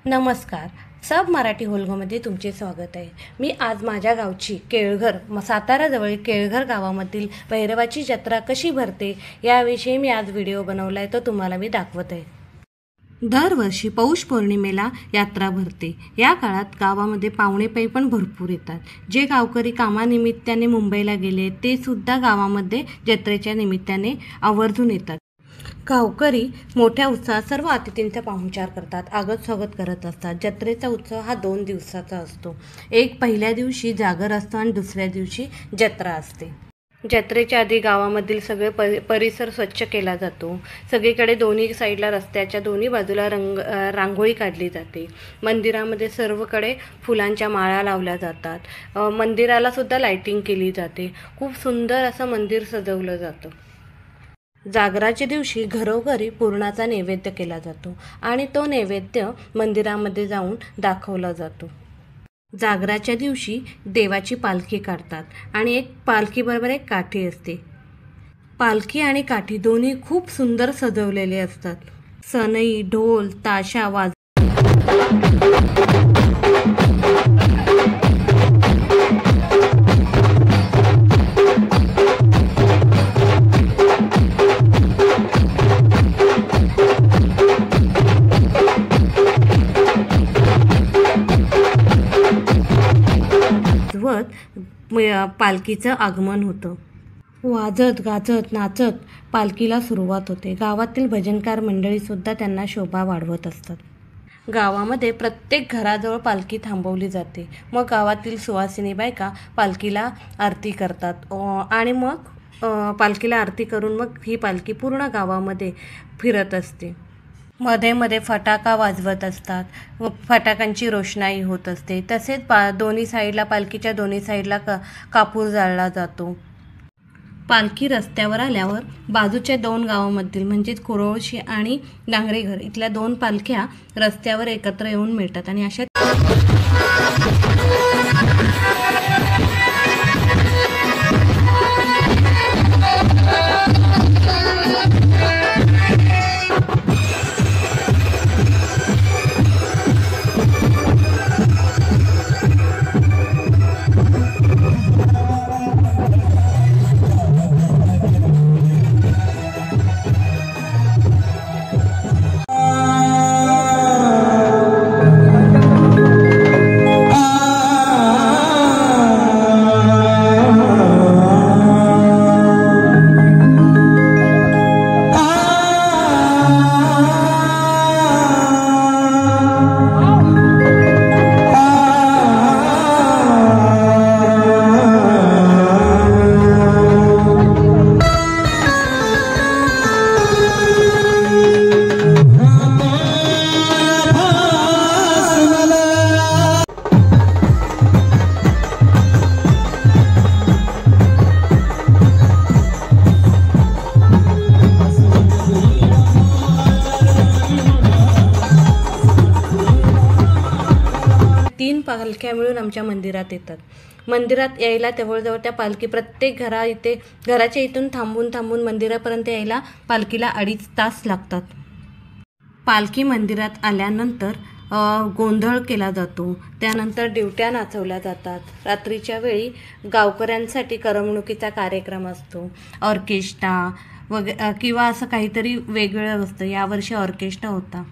नमस्कार, सब मराठी होलगोमध्ये तुमचे स्वागत आहे। मी आज माझ्या गावची केळघर साताराजवळ केळघर गावामधील भैरवाची जत्रा कशी भरते याविषयी मी आज व्हिडिओ बनवला आहे, तो तुम्हाला मी दाखवत आहे। दरवर्षी पौष पौर्णिमेला यात्रा भरते। या काळात गावामध्ये पाहुणेपाई पण भरपूर येतात। जे गावकरी कामानिमित्ताने मुंबईला गेले ते सुद्धा गावामध्ये जत्रेच्या निमित्ताने आवर्जून येतात। गावकरी मोठ्या उत्साहात सर्व अतिथींचा पाहुणचार करतात, आगत स्वागत करत असतात। जत्रेचा उत्सव हा 2 दिवसाचा असतो। एक पहिल्या दिवशी जागर असतो आणि दुसऱ्या दिवशी जत्रा असते। जत्रेच्या आधी गावामधील सगळे परिसर स्वच्छ केला जातो। सगळीकडे दोन्ही साईडला रस्त्याच्या दोन्ही बाजूला रांगोळी काढली जाते। मंदिरामध्ये सर्वकडे फुलांच्या माळा लावल्या जातात। मंदिराला सुद्धा लाइटिंग केली जाते। खूप सुंदर असं मंदिर सजवलं जातं। जागराच्या दिवशी घरोघरी पुरणाचा नैवेद्य केला जातो आणि तो नैवेद्य मंदिरामध्ये जाऊन दाखवला जातो। जागराच्या दिवशी देवाची पालखी काढतात आणि एक पालखीबरोबर एक काठी असते। पालखी आणि काठी दोन्ही खूप सुंदर सजवलेले असतात। सनई, ढोल, ताशा पालखीचं आगमन होतं। वाजत गाजत नाचत पालखीला सुरुवात होते। गावातील भजनकार मंडळी सुद्धा त्यांना शोभा वाढवत असतात। गावामध्ये प्रत्येक घराजवळ पालखी थांबवली जाते। मग गावातील सुवासिनी बायका पालखीला आरती करतात आणि मग पालखीला आरती करून मग ही पालखी पूर्ण गावामध्ये फिरत असते। मध्ये मध्ये फटाका वाजवत असतात, फटाकांची रोषणाई होत असते। तसेच दोन्ही साईडला पालखीच्या दोन्ही साईडला कापूर जाळला जातो। पालखी रस्त्यावर आल्यावर बाजूच्या 2 गावांमधील म्हणजेच कुरोळशी आणि डांगरेघर इथल्या 2 पालख्या रस्त्यावर एकत्र येऊन मिळतात आणि अशा पालख्या मिळून आमच्या मंदिरात येतात। मंदिरात यायला जवळजवळ त्या पालखी प्रत्येक घराच्या इथून थांबून मंदिरापर्यंत यायला पालखीला 2.5 तास लागतात। पालखी मंदिरात आल्यानंतर गोंधळ केला जातो। त्यानंतर दिवट्या नाचवल्या जातात। रात्रीच्या वेळी गावकऱ्यांसाठी करमणुकीचा कार्यक्रम असतो। ऑर्केस्ट्रा किंवा असं काहीतरी वेगळं असतं। यावर्षी ऑर्केस्ट्रा होता।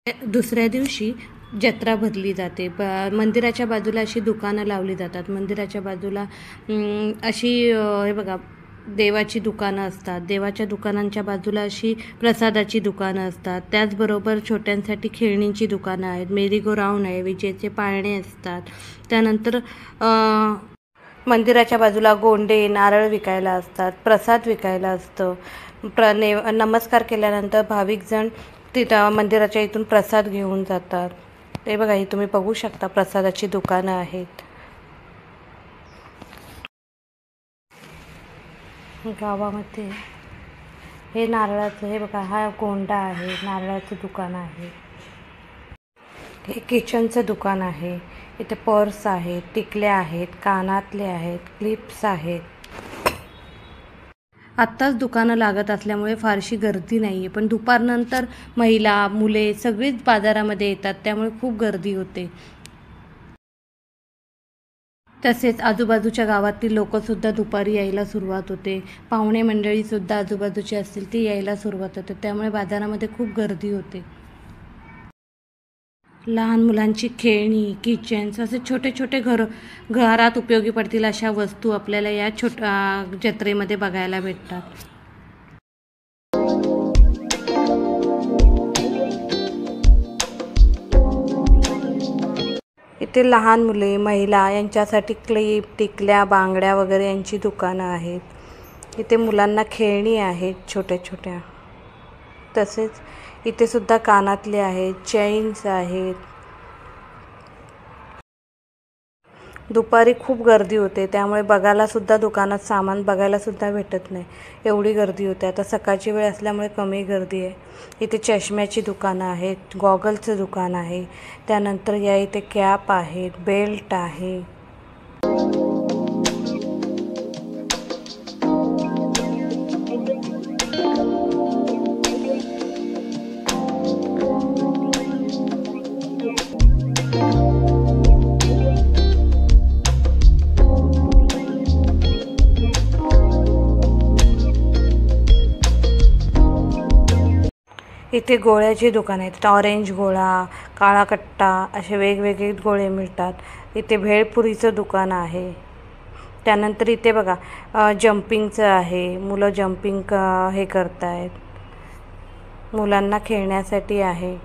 दुसऱ्या दिवशी जत्रा भरली जाते. मंदिराच्या बाजूला अशी दुकानं लावली जातात. मंदिराच्या बाजूला अशी हे बघा देवाची दुकानं असतात. देवाच्या दुकानांच्या बाजूला अशी प्रसादाची दुकानं असतात. त्याचबरोबर छोट्यांसाठी खेळणींची दुकानं आहेत. मेरी गो राऊंड आहे, विजेचे पाळणे असतात. त्यानंतर मंदिराच्या बाजूला गोंडे, नारळ विकायला असतात. प्रसाद विकायला असतं. नमस्कार केल्यानंतर भाविकजण तिथं मंदिराच्या इथून प्रसाद घेऊन जातात. ते बघा, हे तुम्ही बघू शकता प्रसादाची दुकानं आहेत. गावामध्ये हे नारळाचं, हे बघा हा गोंडा आहे, नारळाचं दुकान आहे. हे किचनचं दुकान आहे. इथे पर्स आहेत, टिकल्या आहेत, कानातले आहेत, क्लिप्स आहेत. आत्ताच दुकानं लागत असल्यामुळे फारशी गर्दी नाही आहे, पण दुपारनंतर महिला, मुले सगळीच बाजारामध्ये येतात, त्यामुळे खूप गर्दी होते. तसेच आजूबाजूच्या गावातील लोकंसुद्धा दुपारी यायला सुरुवात होते. पाहुणे मंडळीसुद्धा आजूबाजूची असतील ती यायला सुरुवात होते, त्यामुळे बाजारामध्ये खूप गर्दी होते. लहान मुलांची खेळणी, किचन्स असे छोटे छोटे घरात उपयोगी पडतील अशा वस्तू आपल्याला या जत्रेमध्ये बघायला भेटतात. इथे लहान मुले, महिला यांच्यासाठी क्लिप, टिकल्या, बांगड्या वगैरे यांची दुकानं आहेत. इथे मुलांना खेळणी आहेत छोट्या छोट्या. तसेच इथे सुद्धा कानातले आहेत, चेन्स आहेत. दुपारी खूप गर्दी होते, त्यामुळे बघायला सुद्धा दुकानात सामान बघायला सुद्धा भेटत नाही, एवढी गर्दी होते. आता सकाळची वेळ असल्यामुळे कमी गर्दी आहे. इथे चष्म्याची दुकानं आहेत, गॉगलचं दुकान आहे. त्यानंतर या इथे कॅप आहेत, बेल्ट आहे. इथे गोळ्याची दुकान आहेत. ऑरेंज गोळा, काळा कट्टा असे वेगवेगळे गोळे मिळतात. इथे भेळपुरीचं दुकान आहे. त्यानंतर इथे बघा जम्पिंगचं आहे. मुलं जम्पिंग हे करतायत. मुलांना खेळण्यासाठी आहे.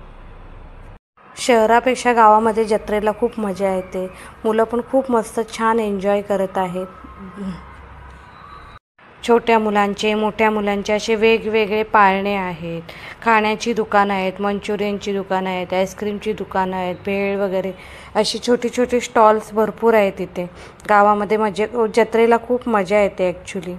शहरापेक्षा गावामध्ये जत्रेला खूप मजा येते. मुलं पण खूप मस्त छान एन्जॉय करत आहेत. छोट्या मुलांचे, मोठ्या मुलांचे असे वेगवेगळे पाळणे आहेत. खाण्याची दुकानं आहेत, मंचुरियनची दुकानं आहेत, आईस्क्रीमची दुकानं आहेत, भेळ वगैरे अशी छोटी छोटी स्टॉल्स भरपूर आहेत इथे. गावामध्ये जत्रेला खूप मजा येते ॲक्च्युली.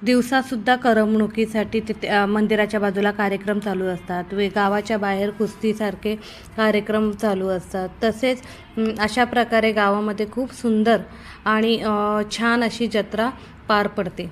दिवसासुद्धा करमणुकीसाठी तिथे मंदिराच्या बाजूला कार्यक्रम चालू असतात. गावाच्या बाहेर कुस्तीसारखे कार्यक्रम चालू असतात. तसेच अशा प्रकारे गावामध्ये खूप सुंदर आणि छान अशी जत्रा पार पडते.